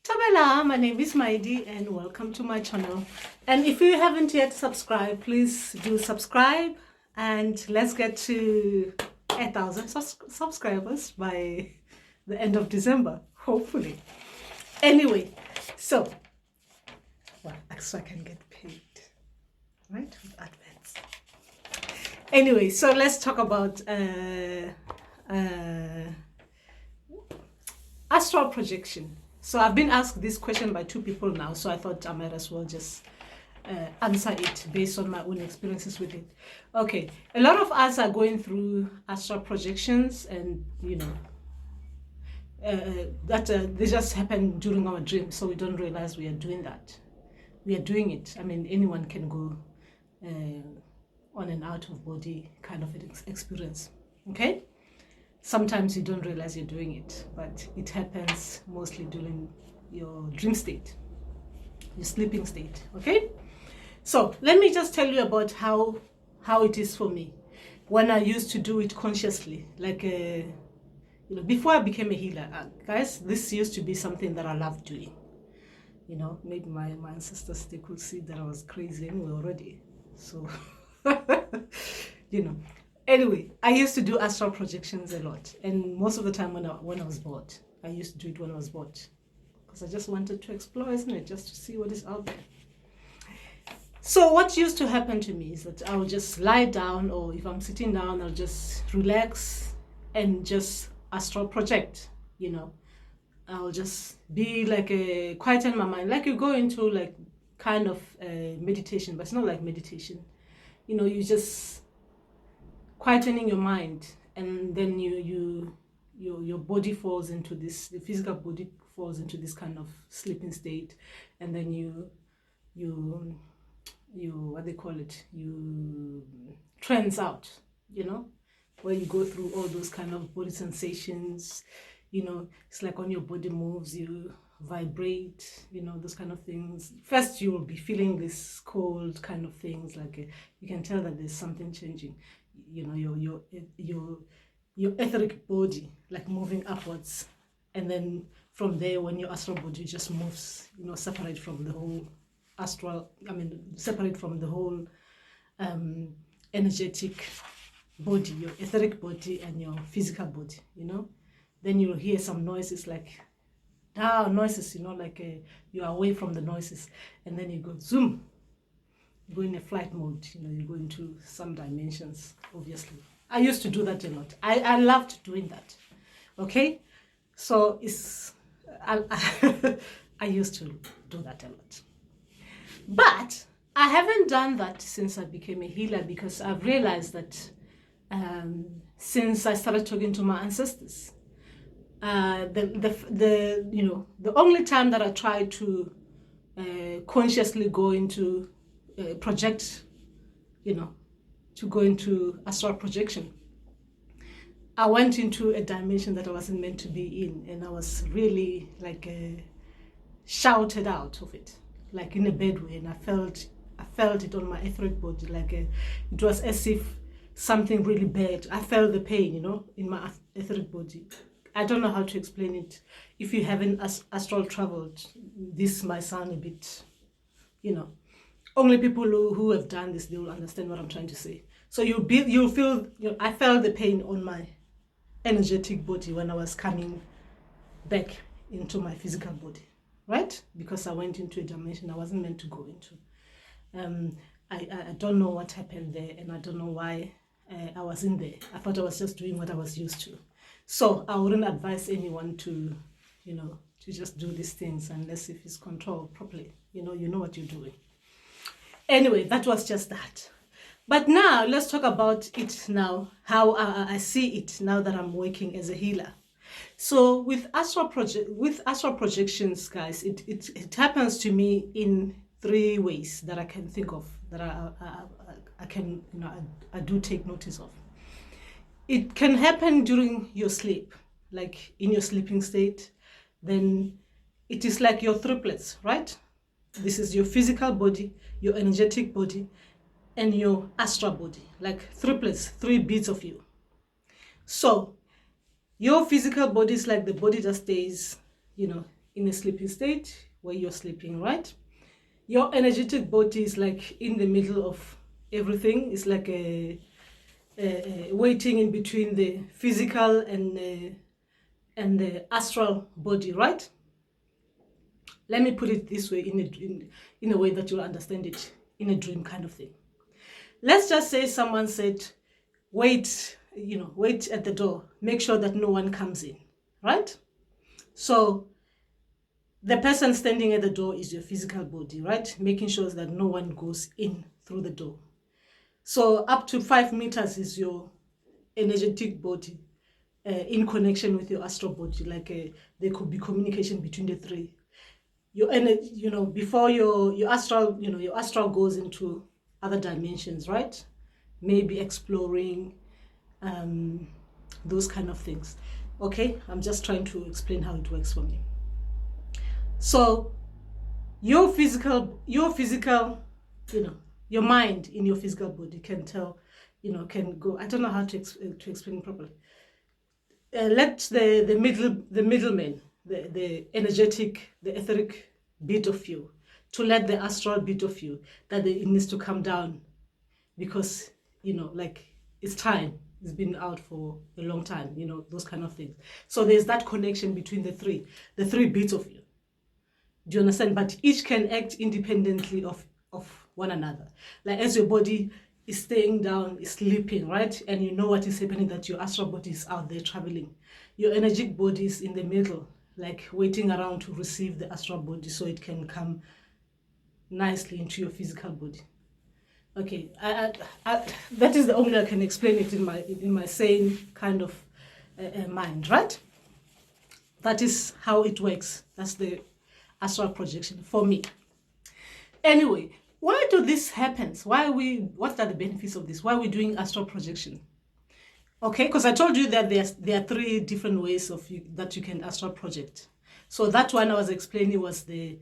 Tabela, my name is Maidi and welcome to my channel. And if you haven't yet subscribed, please do subscribe and let's get to 1,000 subscribers by the end of December, hopefully. Anyway, so I can get paid, right, with adverts. Anyway, so let's talk about astral projection. So I've been asked this question by 2 people now, so I thought I might as well just answer it based on my own experiences with it. Okay, a lot of us are going through astral projections, and you know they just happen during our dreams, so we don't realize we are doing that. We are doing it. I mean, anyone can go on an out of body kind of experience. Okay. Sometimes you don't realize you're doing it, but it happens mostly during your dream state, your sleeping state, okay? So let me just tell you about how it is for me when I used to do it consciously, like, before I became a healer. Guys, this used to be something that I loved doing. You know, maybe my ancestors, they could see that I was crazy anyway already. So, Anyway, I used to do astral projections a lot, and most of the time when I was bored, I used to do it when I was bored, because I just wanted to explore, isn't it? Just to see what is out there. So what used to happen to me is that I would just lie down, or if I'm sitting down, I'll just relax and just astral project. I'll just be like quieten my mind, like you go into like kind of meditation, but it's not like meditation. You just quietening your mind, and then your body falls into this, the physical body falls into this kind of sleeping state, and then you what they call it, you trance out, where you go through all those kind of body sensations. It's like when your body moves, you vibrate, those kind of things. First you will be feeling this cold kind of things, like you can tell that there's something changing. Your etheric body like moving upwards, and then from there, when your astral body just moves, separate from the whole separate from the whole energetic body, your etheric body and your physical body. Then you'll hear some noises, like noises, like you're away from the noises, and then you go zoom. Go in a flight mode, you go into some dimensions, obviously. I used to do that a lot. I loved doing that. Okay? So I used to do that a lot. But I haven't done that since I became a healer, because I've realized that since I started talking to my ancestors, the only time that I tried to consciously go into project, to go into astral projection, I went into a dimension that I wasn't meant to be in, and I was really like shouted out of it, like in a bad way, and I felt it on my etheric body, like it was as if something really bad. I felt the pain, in my etheric body. I don't know how to explain it. If you haven't astral traveled, this might sound a bit, only people who have done this, they will understand what I'm trying to say. So you'll feel, I felt the pain on my energetic body when I was coming back into my physical body, right? Because I went into a dimension I wasn't meant to go into. I don't know what happened there, and I don't know why I was in there. I thought I was just doing what I was used to. So I wouldn't advise anyone to, to just do these things unless if it's controlled properly. You know what you're doing. Anyway, that was just that. But now let's talk about it now, how I see it now that I'm working as a healer. So with astral projections, guys, it happens to me in 3 ways that I can think of, that I can, I do take notice of. It can happen during your sleep, like in your sleeping state. Then it is like your triplets, right? This is your physical body, your energetic body, and your astral body, like triplets, 3 bits of you. So your physical body is like the body that stays, in a sleeping state where you're sleeping, right? Your energetic body is like in the middle of everything. It's like a waiting in between the physical and the astral body, right? Let me put it this way, in a way that you'll understand it, in a dream kind of thing. Let's just say someone said, wait, wait at the door, make sure that no one comes in, right? So the person standing at the door is your physical body, right? Making sure that no one goes in through the door. So up to 5 meters is your energetic body in connection with your astral body. Like there could be communication between the three. Your energy, before your astral, your astral goes into other dimensions, right? Maybe exploring those kind of things. Okay, I'm just trying to explain how it works for me. So your physical, your mind in your physical body can tell, can go. I don't know how to explain it properly. Let the middleman, the energetic, the etheric bit of you, to let the astral bit of you that it needs to come down, because like it's time. It's been out for a long time, those kind of things. So there's that connection between the three bits of you. Do you understand? But each can act independently of one another. Like as your body is staying down, is sleeping, right? And you know what is happening, that your astral body is out there traveling. Your energetic body is in the middle, like waiting around to receive the astral body so it can come nicely into your physical body. Okay, that is the only way I can explain it in my sane kind of mind, right? That is how it works. That's the astral projection for me. Anyway, why do this happen? What are the benefits of this? Why are we doing astral projection? Okay, because I told you that there are 3 different ways that you can astral project. So that one I was explaining was the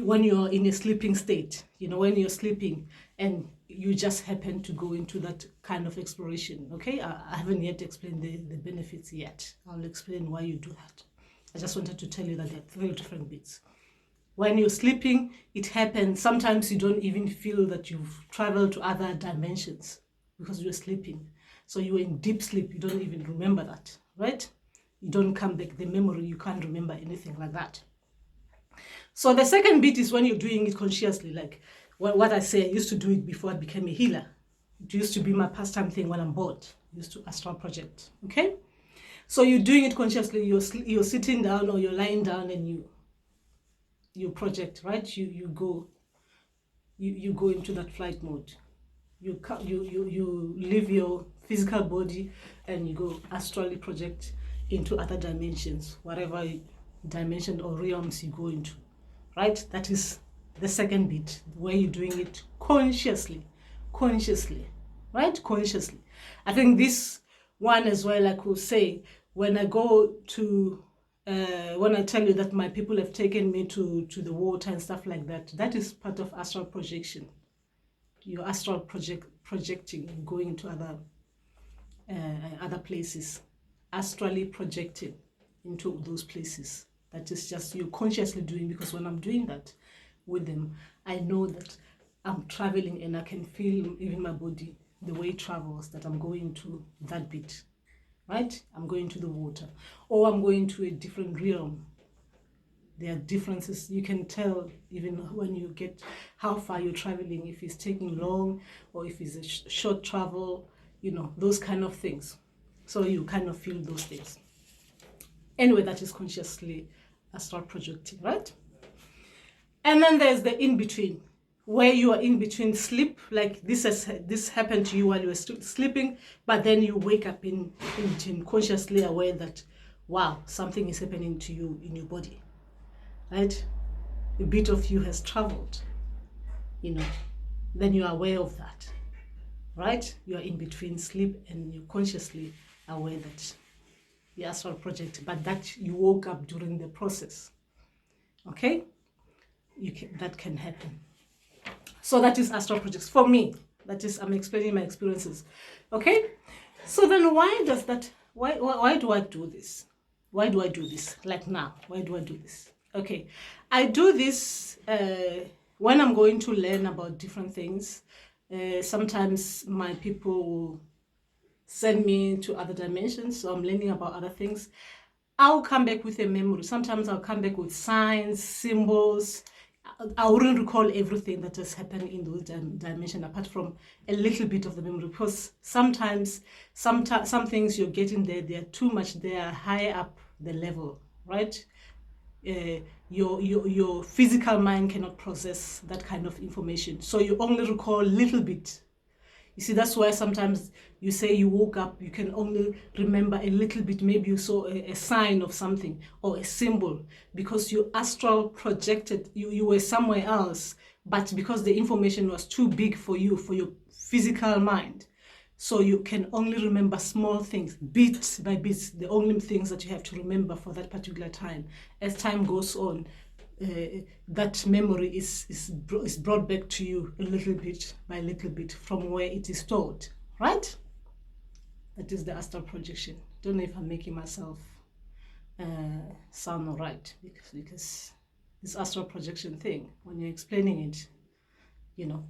when you're in a sleeping state, when you're sleeping and you just happen to go into that kind of exploration. Okay, I haven't yet explained the benefits yet. I'll explain why you do that. I just wanted to tell you that there are 3 different bits. When you're sleeping, it happens. Sometimes you don't even feel that you've traveled to other dimensions because you're sleeping. So you're in deep sleep. You don't even remember that, right? You don't come back. The memory, you can't remember anything like that. So the second bit is when you're doing it consciously. Like what I say, I used to do it before I became a healer. It used to be my pastime thing when I'm bored. I used to astral project, okay? So you're doing it consciously. You're sitting down or you're lying down and you project, right? You go into that flight mode. You leave your physical body and you go astrally project into other dimensions, whatever dimension or realms you go into, right? That is the second bit, where you're doing it consciously, right? Consciously. I think this one as well, I could say, when I go to when I tell you that my people have taken me to the water and stuff like that, that is part of astral projection. Your astral projecting and going into other places, astrally projecting into those places. That is just you consciously doing, because when I'm doing that with them, I know that I'm traveling and I can feel even my body, the way it travels, that I'm going to that bit, right? I'm going to the water, or I'm going to a different realm. There are differences. You can tell even when you get how far you're traveling, if it's taking long or if it's a short travel, those kind of things. So you kind of feel those things. Anyway, that is consciously astral projecting, right? And then there's the in-between, where you are in between sleep, like this happened to you while you were sleeping, but then you wake up in between, consciously aware that, wow, something is happening to you in your body, right? A bit of you has traveled, then you are aware of that, right? You are in between sleep and you're consciously aware that the astral project, but that you woke up during the process. Okay, that can happen. So that is astral projects for me. That is, I'm explaining my experiences. Okay, so then why do I do this? Why do I do this? Like now, why do I do this? Okay, I do this when I'm going to learn about different things. Sometimes my people will send me to other dimensions, so I'm learning about other things. I'll come back with a memory. Sometimes I'll come back with signs, symbols. I wouldn't recall everything that has happened in those dimensions apart from a little bit of the memory, because sometimes some things you're getting there, they're too much, they're high up the level, right? Your physical mind cannot process that kind of information, so you only recall a little bit. You see, that's why sometimes you say you woke up, you can only remember a little bit. Maybe you saw a sign of something or a symbol, because you astral projected, you were somewhere else, but because the information was too big for you, for your physical mind. So you can only remember small things, bit by bit, the only things that you have to remember for that particular time. As time goes on, that memory is brought back to you a little bit by little bit from where it is stored, right? That is the astral projection. Don't know if I'm making myself sound all right, because this astral projection thing, when you're explaining it, you know,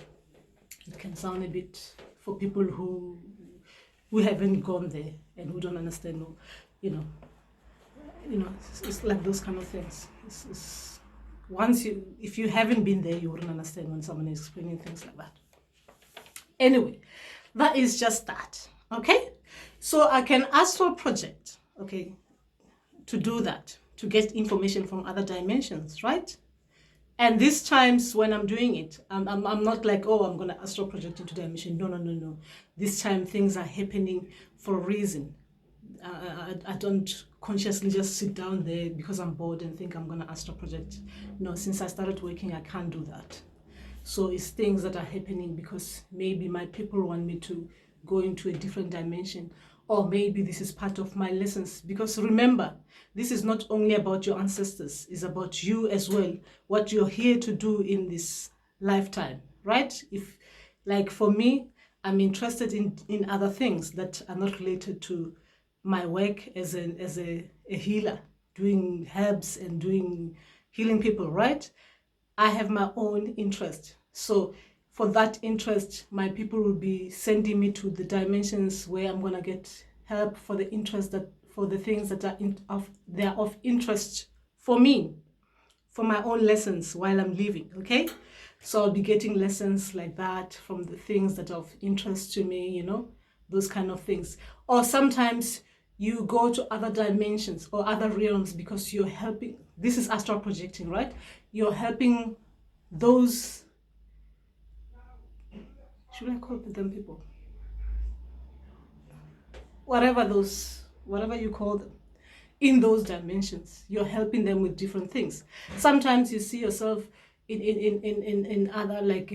it can sound a bit, for people who haven't gone there and who don't understand, you know, it's like those kind of things. It's once if you haven't been there, you wouldn't understand when someone is explaining things like that. Anyway, that is just that. Okay, so I can astral project, okay, to do that, to get information from other dimensions, right? And these times when I'm doing it, I'm not like, oh, I'm gonna astral project into dimension. No. This time things are happening for a reason. I don't consciously just sit down there because I'm bored and think I'm gonna astral project. No, since I started working, I can't do that. So it's things that are happening because maybe my people want me to go into a different dimension, or maybe this is part of my lessons. Because remember, this is not only about your ancestors, it's about you as well, what you're here to do in this lifetime, right? If, like for me, I'm interested in other things that are not related to my work as a healer, doing herbs and doing healing people, right? I have my own interest. So for that interest, my people will be sending me to the dimensions where I'm gonna get help for the interest, that for the things that are they're of interest for me, for my own lessons while I'm living. Okay, so I'll be getting lessons like that from the things that are of interest to me, you know, those kind of things. Or sometimes you go to other dimensions or other realms because you're helping. This is astral projecting, right? You're helping those, should I call them people? Whatever you call them, in those dimensions, you're helping them with different things. Sometimes you see yourself in other, like,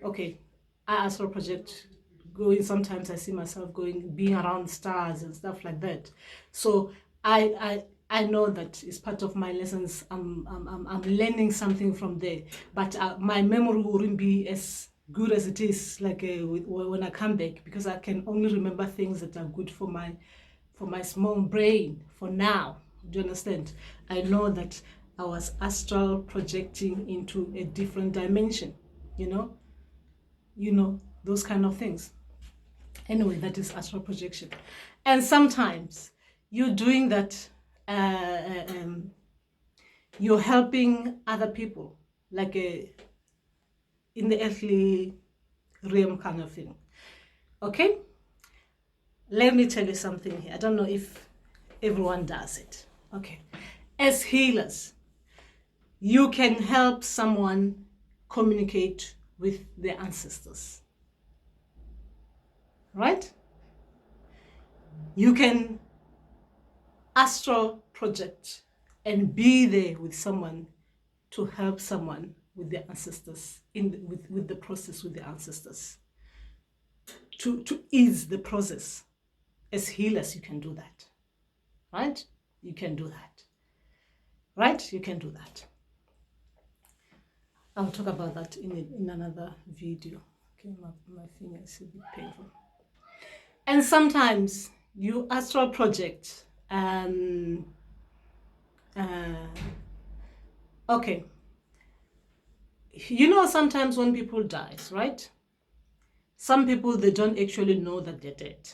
okay, I astral project going, sometimes I see myself being around stars and stuff like that. So I know that it's part of my lessons. I'm learning something from there, but my memory wouldn't be as good as it is like when I come back, because I can only remember things that are good for my small brain for now. Do you understand? I know that I was astral projecting into a different dimension, you know, those kind of things. Anyway, that is astral projection. And sometimes you're doing that, you're helping other people, like in the earthly realm kind of thing. Okay, let me tell you something here. I don't know if everyone does it. Okay, as healers, you can help someone communicate with their ancestors, right? You can astral project and be there with someone to help someone with their ancestors, with the process with the ancestors, to ease the process. As healers, you can do that, right? You can do that, right? You can do that. I'll talk about that in another video. Okay, my finger is a bit painful. And sometimes you astral project Um, okay. You know, sometimes when people die, right? Some people, they don't actually know that they're dead.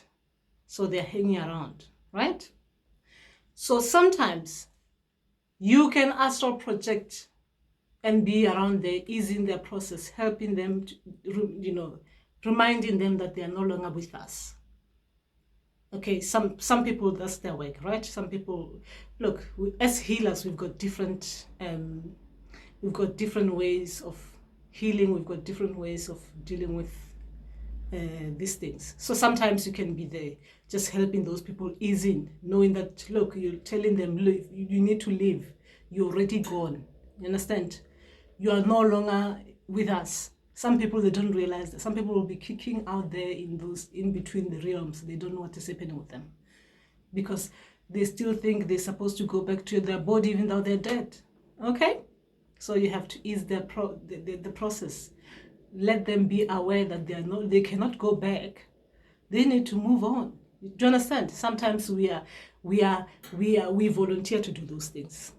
So they're hanging around, right? So sometimes you can astral project and be around there, easing their process, helping them, to, reminding them that they are no longer with us. Okay, some people, that's their work, right? Some people, look, as healers, we've got different ways of healing. We've got different ways of dealing with these things. So sometimes you can be there just helping those people ease in, knowing that, look, you're telling them, look, you need to leave. You're already gone. You understand? You are no longer with us. Some people, they don't realize that. Some people will be kicking out there in between the realms. They don't know what is happening with them because they still think they're supposed to go back to their body even though they're dead. Okay? So you have to ease the process. Let them be aware that they cannot go back. They need to move on. Do you understand? Sometimes we volunteer to do those things.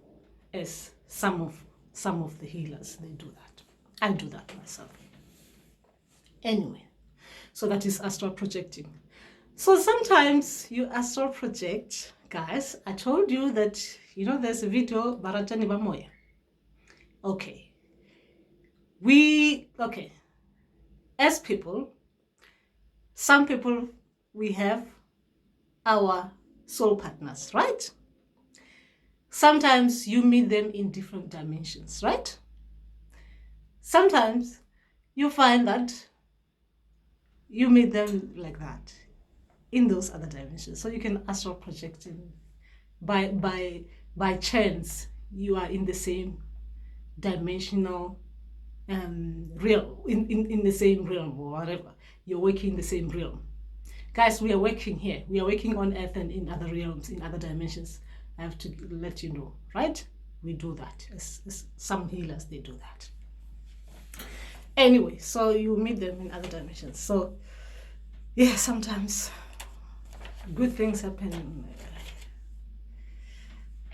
As some of the healers, they do that. I do that myself. Anyway, so that is astral projecting. So sometimes you astral project, guys. I told you that, there's a video, Baratani Bamoya. Okay. As people, some people, we have our soul partners, right? Sometimes you meet them in different dimensions, right? Sometimes you find that you meet them like that in those other dimensions. So you can astral project in by chance. You are in the same dimensional realm, in the same realm or whatever. You're working in the same realm. Guys, we are working here. We are working on earth and in other realms, in other dimensions. I have to let you know, right? We do that. As some healers, they do that. Anyway, so you meet them in other dimensions. So, yeah, sometimes good things happen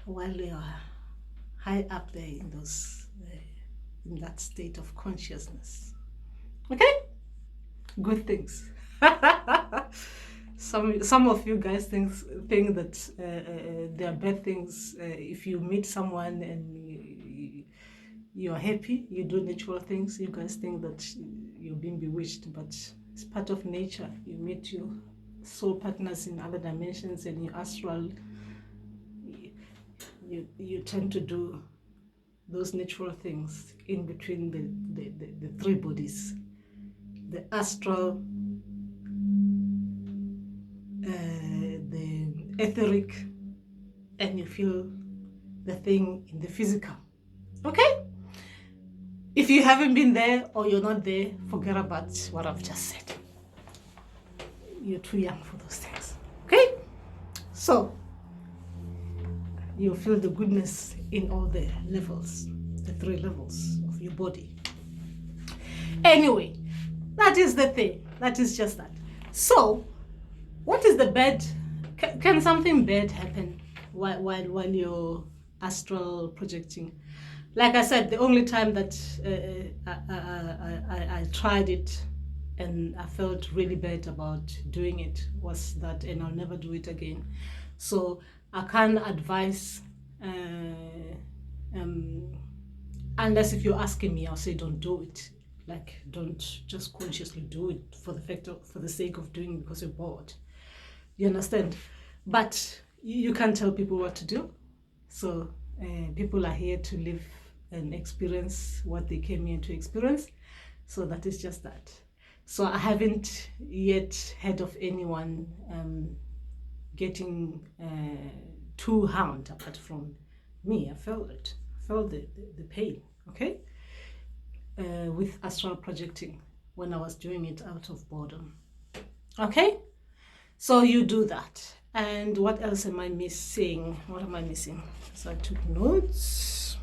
while you are high up there in in that state of consciousness. Okay? Good things. Some of you guys think that there are bad things. If you meet someone and you're happy, you do natural things, you guys think that you're being bewitched, but it's part of nature. You meet your soul partners in other dimensions and your astral, you tend to do those natural things in between the three bodies, the astral, the etheric, and you feel the thing in the physical. Okay? If you haven't been there or you're not there, forget about what I've just said. You're too young for those things. Okay? So, you feel the goodness in all the levels, the three levels of your body. Anyway, that is the thing. That is just that. So, what is the bad? Can something bad happen while you're astral projecting? Like I said, the only time that I tried it and I felt really bad about doing it was that, and I'll never do it again. So I can't advise, unless if you're asking me, I'll say don't do it. Like, don't just consciously do it for the sake of doing it because you're bored. You understand? But you can't tell people what to do. So people are here to live and experience what they came here to experience. So that is just that. So I haven't yet heard of anyone getting too harmed apart from me. I felt it. I felt the pain, okay? With astral projecting when I was doing it out of boredom. Okay? So you do that. And what else am I missing? What am I missing? So I took notes.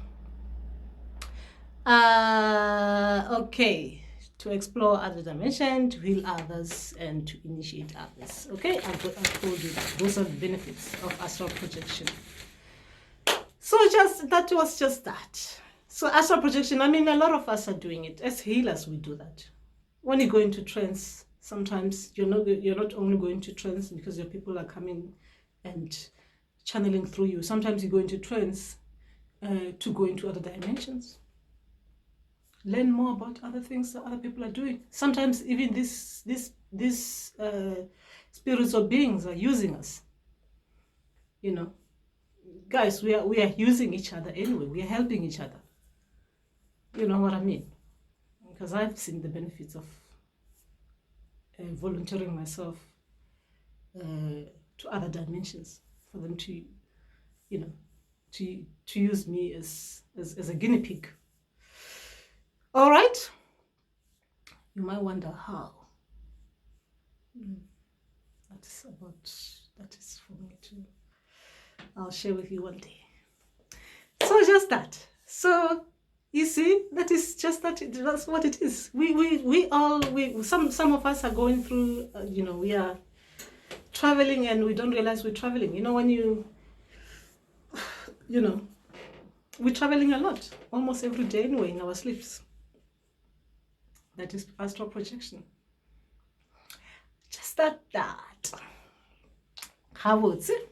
Okay. to explore other dimensions, to heal others, and to initiate others. Okay, I told you that those are the benefits of astral projection. So that was just that. So astral projection, I mean, a lot of us are doing it. As healers, we do that. When you go into trance, sometimes you're not only going to trance because your people are coming and channeling through you. Sometimes you go into trance to go into other dimensions. Learn more about other things that other people are doing. Sometimes even these spirits or beings are using us. You know, guys, we are using each other anyway. We are helping each other. You know what I mean? Because I've seen the benefits of volunteering myself to other dimensions for them to, you know, to use me as a guinea pig. All right. You might wonder how. That is for me too. I'll share with you one day. So just that. So you see, that is just that. That's what it is. Some of us are going through. We are traveling and we don't realize we're traveling. You know, when we're traveling a lot, almost every day anyway, in our sleeps. That is astral projection. Just that. How would it?